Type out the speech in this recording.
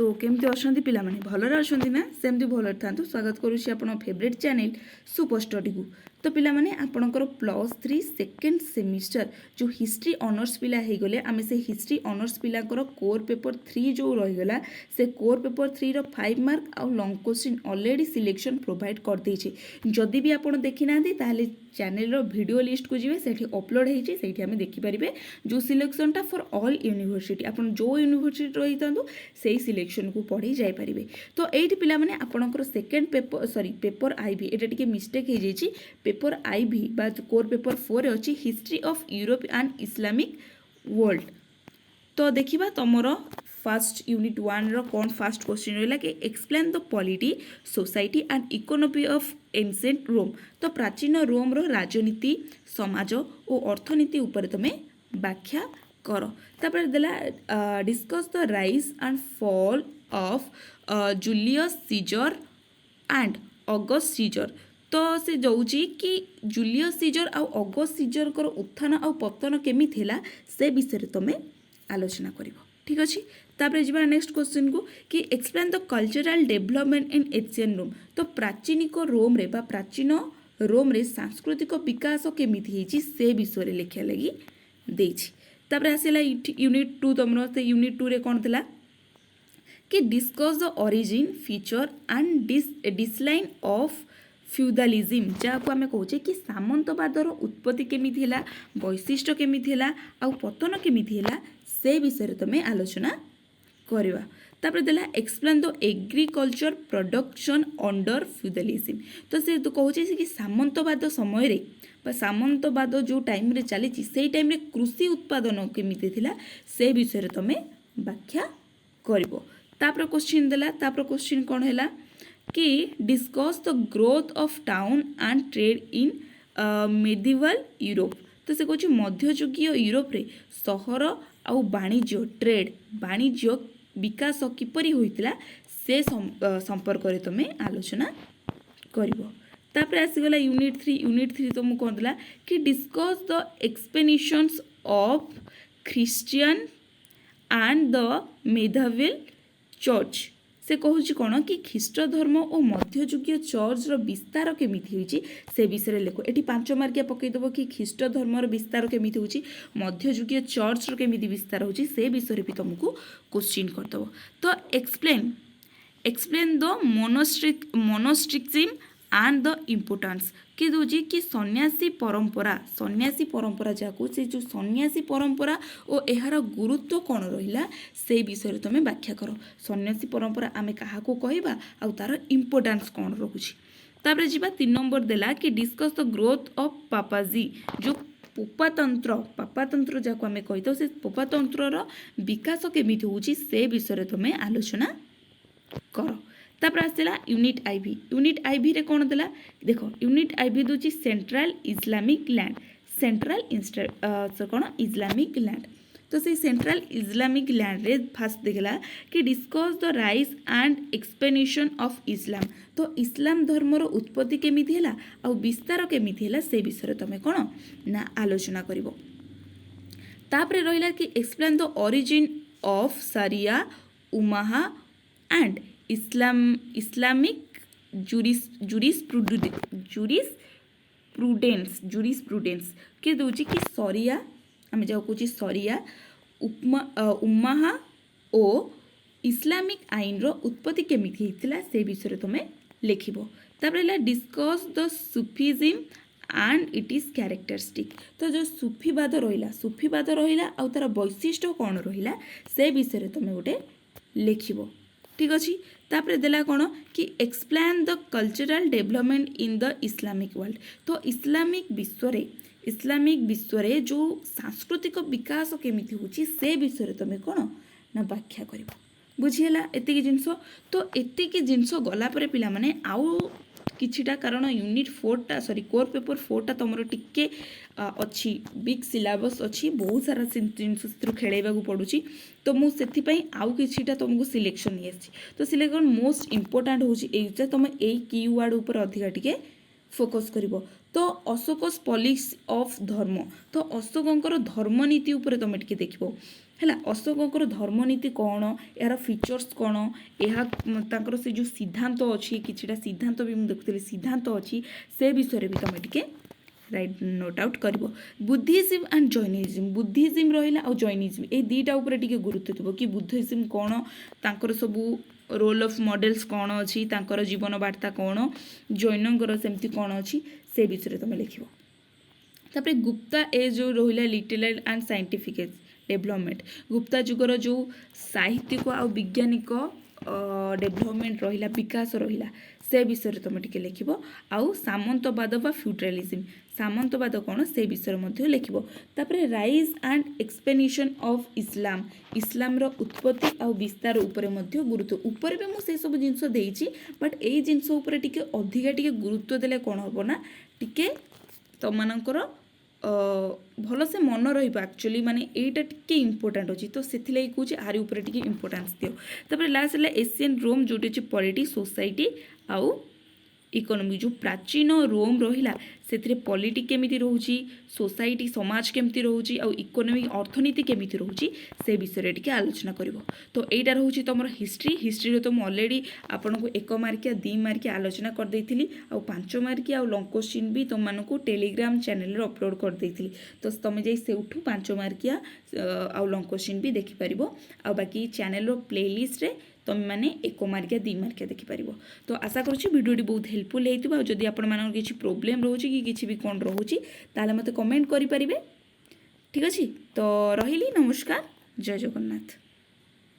सो केमती अच्छा पिलाने भलरे अच्छा ना सेमती भलरे था स्वागत करुच्ची आप फेवरेट चैनल सुपर स्टडी को। तो पिलाने आपणकर +3 सेकेंड सेमिस्टर जो हिस्ट्री ऑनर्स पिला हो गले आम से हिस्ट्री ऑनर्स पिलांकर कोर पेपर 3 जो रहीगला से कोर पेपर 3 रो 5 मार्क आउ long question already selection provide कर देछि। जदि भी आपण देखि ना ताले चैनल रो वीडियो लिस्ट को जीवे सेठी अपलोड हेछि सेठी हमें देखि परिबे जो सिलेक्शनटा फॉर ऑल यूनिवर्सिटी आपण जो यूनिवर्सिटी रही तांदु सेही सिलेक्शन को पढ़ी जाई परिबे। तो एठी पिला माने आपणकर सेकेंड पेपर पेपर आईवी एटा टिके मिस्टेक हे जेछि पेपर आईवी बा कोर पेपर 4 रे अछि history of Europe and Islamic world. तो देखिबा तमरो फर्स्ट यूनिट 1 रो कोन फर्स्ट क्वेश्चन रहला कि explain the polity society and economy of ancient Rome. तो प्राचीन रोम रो राजनीति समाज और अर्थनीति ऊपर तमे व्याख्या कर। तापर देला discuss the rise and fall of Julius Caesar and August Caesar. तो से जाऊँगी कि जूलियस सीजर आउ ऑगस्ट सीजर को उत्थान आउ पतन केमी थिला से विषय तुम आलोचना कर। ठीक अच्छे तापर जी नेक्स्ट क्वेश्चन को कि explain the cultural development in Asian Rome. तो प्राचीनिक रोम रे बा प्राचीन रोम रे सांस्कृतिक विकास केमिति हेछि से विषय लिखा लगी देछि। तापर आसला यूनिट 2 तुम से यूनिट 2 रे कौन थिला कि discuss the origin feature and decline of feudalism जहाँ आम कहे कि सामंतवादर उत्पत्ति केमी थिला वैशिष्ट्य केमी थिला आउ पतन केमी थिला से विषय तुम आलोचना करवा। तापर देला explain the agriculture production under feudalism. तो से तो कहूँ कि सामंतवाद समय रे बा सामंतवाद जो टाइम रे चली से टाइम रे कृषि उत्पादन केमिति थिला से विषय तुम व्याख्या करबो। तापर क्वेश्चन देला तापर क्वेश्चन कौन है कि discuss the growth of town and trade in medieval Europe. तो से कहूँ मध्ययुगीय यूरोप रे सहर आउ वाणिज्य ट्रेड वाणिज्य विकास किपरि होइतिला से संपर्क रे तुम आलोचना करिवो। तापर आसीगला यूनिट 3 तुम कौन दिला कि discuss the expeditions of Christian and the medieval church. से कहूँ कौन कि ख्रीष्ट धर्म और मध्ययुगीय चर्च रो विस्तार केमिति होइछि से विषय लेखो। एटी 5 मार्किया पकईदेव कि ख्रीष्ट धर्म रो विस्तार केमिति होइछि मध्ययुगीय चर्च रो केमिति विस्तार होइछि से विषय भी तुमको क्वेश्चन करदेव। तो explain the monasticism and the importance कि दूजी कि सन्यासी परंपरा जहाँ से जो सन्यासी परंपरा और यार गुरुत्व कौन रहा से विषय तुम व्याख्या कर। सन्यासी परंपरा आम क्या कहवा आउ तार इम्पोर्टेंस कौन रोचे। तापर जी 3 नंबर देला कि डिस्कस द ग्रोथ ऑफ पापाजी जो पापातंत्र जहाँ आम कही से पापातंत्र विकास केमिति होउछि से विषय तुम आलोचना कर। तापर आसला यूनिट आईवी रे कौन देला देख यूनिट आईवी दूची सेंट्रल इस्लामिक लैंड कौन इस्लामिक लैंड। तो से सेंट्रल इस्लामिक लैंड रे फास्ट देखला कि discuss the rise and expansion of Islam. तो इस्लाम धर्मर उत्पत्ति केमिति हैला आ विस्तार केमिति हैला से विषय तुम कौन ना आलोचना करिवो। तापर रहिला कि explain the origin of sharia ummah and Islamic jurisprudence के दूची कि शरिया आम जहाँ कहे शरिया उम्माहा और इस्लामिक आईन रो उत्पत्ति केमिति होइतिला से विषय तुम लिखिबो। तापर discuss the Sufism and it is characteristic. तो जो सूफीवाद रहिला आउ तार वैशिष्ट्य कौन रहिला से विषय तुम गोटे लिखिबो। ठीक अच्छे तापर देला कौन कि explain the cultural development in the Islamic world. तो इस्लामिक विश्व रे जो सांस्कृतिक विकास केमिति होछि से विषय तुम कौन ना व्याख्या कर बुझीला एतिकी जिनस। तो एतिकी जिनस गला परे पिला माने आउ किछिटा कारण यूनिट 4 कोर पेपर 4 तुम टिके अच्छी बिग सिलेबस अच्छी बहुत सारा जिनस खेलैबा पड़ुची। तो मुझे आउ किछिटा तुमको सिलेक्शन नहीं आसी। तो सिलेक्शन मोस्ट इम्पोर्टाट होता तुम यही कीवर्ड उपर अधिका टिके फोकस करिवो। तो अशोकस पॉलिसी ऑफ धर्म। तो अशोकंकर धर्मनीति उपर तुम टिके देखिबो ହେଲା। ଅଶୋକଙ୍କର ଧର୍ମନୀତି କ'ଣ, ଏହାର ଫିଚର୍ସ କ'ଣ, ଏହା ତାଙ୍କର ସେ ଯେଉଁ ସିଦ୍ଧାନ୍ତ ଅଛି, କିଛିଟା ସିଦ୍ଧାନ୍ତ ବି ମୁଁ ଦେଖୁଥିଲି ସିଦ୍ଧାନ୍ତ ଅଛି, ସେ ବିଷୟରେ ବି ତୁମେ ଟିକେ ରାଇଟ୍ ନୋଟ୍ ଆଉଟ୍ କରିବ। ବୁଦ୍ଧିଜିମ୍ ଆଣ୍ଡ ଜୈନିଜିମ୍, ବୁଦ୍ଧିଜିମ୍ ରହିଲା ଆଉ ଜୈନିଜିମ୍, ଏଇ ଦୁଇଟା ଉପରେ ଟିକେ ଗୁରୁତ୍ୱ ଦେବ କି ବୁଦ୍ଧିଜିମ୍ କ'ଣ, ତାଙ୍କର ସବୁ ରୋଲ୍ ଅଫ୍ ମଡେଲ୍ସ କ'ଣ ଅଛି, ତାଙ୍କର ଜୀବନ ବାର୍ତ୍ତା କ'ଣ, ଜୈନଙ୍କର ସେମିତି କ'ଣ ଅଛି, ସେ ବିଷୟରେ ତୁମେ ଲେଖିବ। ତାପରେ ଗୁପ୍ତା ଏଜ୍ ଯେଉଁ ରହିଲା literary and scientific development, Gupta ଯୁଗର ଯେଉଁ ସାହିତ୍ୟିକ ଆଉ ବୈଜ୍ଞାନିକ ଡେଭଲପମେଣ୍ଟ ରହିଲା, ବିକାଶ ରହିଲା, ସେ ବିଷୟରେ ତୁମେ ଟିକେ ଲେଖିବ। ଆଉ ସାମନ୍ତବାଦ ବା ଫ୍ୟୁଡାଲିଜିମ୍, ସାମନ୍ତବାଦ କ'ଣ ସେ ବିଷୟରେ ମଧ୍ୟ ଲେଖିବ। ତାପରେ ରାଇଜ୍ ଆଣ୍ଡ ଏକ୍ସପେନିସନ୍ ଅଫ୍ ଇସଲାମ, ଇସଲାମର ଉତ୍ପତ୍ତି ଆଉ ବିସ୍ତାର ଉପରେ ମଧ୍ୟ ଗୁରୁତ୍ୱ, ଉପରେ ବି ମୁଁ ସେସବୁ ଜିନିଷ ଦେଇଛି, ବଟ୍ ଏଇ ଜିନିଷ ଉପରେ ଟିକେ ଅଧିକା ଟିକେ ଗୁରୁତ୍ୱ ଦେଲେ କ'ଣ ହେବ ନା ଟିକେ ତୁମମାନଙ୍କର ଭଲସେ ମନ ରହିବ। ଆକ୍ଚୁଆଲି ମାନେ ଏଇଟା ଟିକେ ଇମ୍ପୋର୍ଟାଣ୍ଟ ଅଛି, ତ ସେଥିଲାଗି କହୁଛି ଆରି ଉପରେ ଟିକେ ଇମ୍ପୋର୍ଟାନ୍ସ ଦିଅ। ତାପରେ ଲାଷ୍ଟ ହେଲା ଏସିଆନ୍ ରୋମ୍, ଯେଉଁଠି ଅଛି ପଲିଟିକ୍ସ, ସୋସାଇଟି ଆଉ ଇକୋନୋମି। ଯେଉଁ ପ୍ରାଚୀନ ରୋମ୍ ରହିଲା ସେଥିରେ ପଲିଟିକ୍ କେମିତି ରହୁଛି, ସୋସାଇଟି ସମାଜ କେମିତି ରହୁଛି, ଆଉ ଇକୋନୋମିକ୍ ଅର୍ଥନୀତି କେମିତି ରହୁଛି, ସେ ବିଷୟରେ ଟିକେ ଆଲୋଚନା କରିବ। ତ ଏଇଟା ରହୁଛି ତୁମର ହିଷ୍ଟ୍ରି। ହିଷ୍ଟ୍ରିରେ ତ ମୁଁ ଅଲରେଡ଼ି ଆପଣଙ୍କୁ 1 ମାର୍କିଆ 2 ମାର୍କିଆ ଆଲୋଚନା କରିଦେଇଥିଲି, ଆଉ 5 ମାର୍କିଆ ଆଉ ଲଙ୍ଗ କୋଶ୍ଚିନ୍ ବି ତୁମମାନଙ୍କୁ ଟେଲିଗ୍ରାମ ଚ୍ୟାନେଲରେ ଅପଲୋଡ଼ କରିଦେଇଥିଲି। ତ ତୁମେ ଯାଇ ସେଇଠୁ 5 ମାର୍କିଆ ଆଉ ଲଙ୍ଗ କୋଶ୍ଚିନ୍ ବି ଦେଖିପାରିବ। ଆଉ ବାକି ଚ୍ୟାନେଲର ପ୍ଲେଲିଷ୍ଟରେ ତୁମେମାନେ 1 ମାର୍କିଆ 2 ମାର୍କିଆ ଦେଖିପାରିବ। ତ ଆଶା କରୁଛି ଭିଡ଼ିଓଟି ବହୁତ ହେଲ୍ପଫୁଲ୍ ହେଇଥିବ। ଆଉ ଯଦି ଆପଣମାନଙ୍କର କିଛି ପ୍ରୋବ୍ଲେମ୍ ରହୁଛି କି କିଛି ବି କ'ଣ ରହୁଛି ତାହେଲେ ମୋତେ କମେଣ୍ଟ କରିପାରିବେ। ଠିକ୍ ଅଛି, ତ ରହିଲି, ନମସ୍କାର, ଜୟ ଜଗନ୍ନାଥ।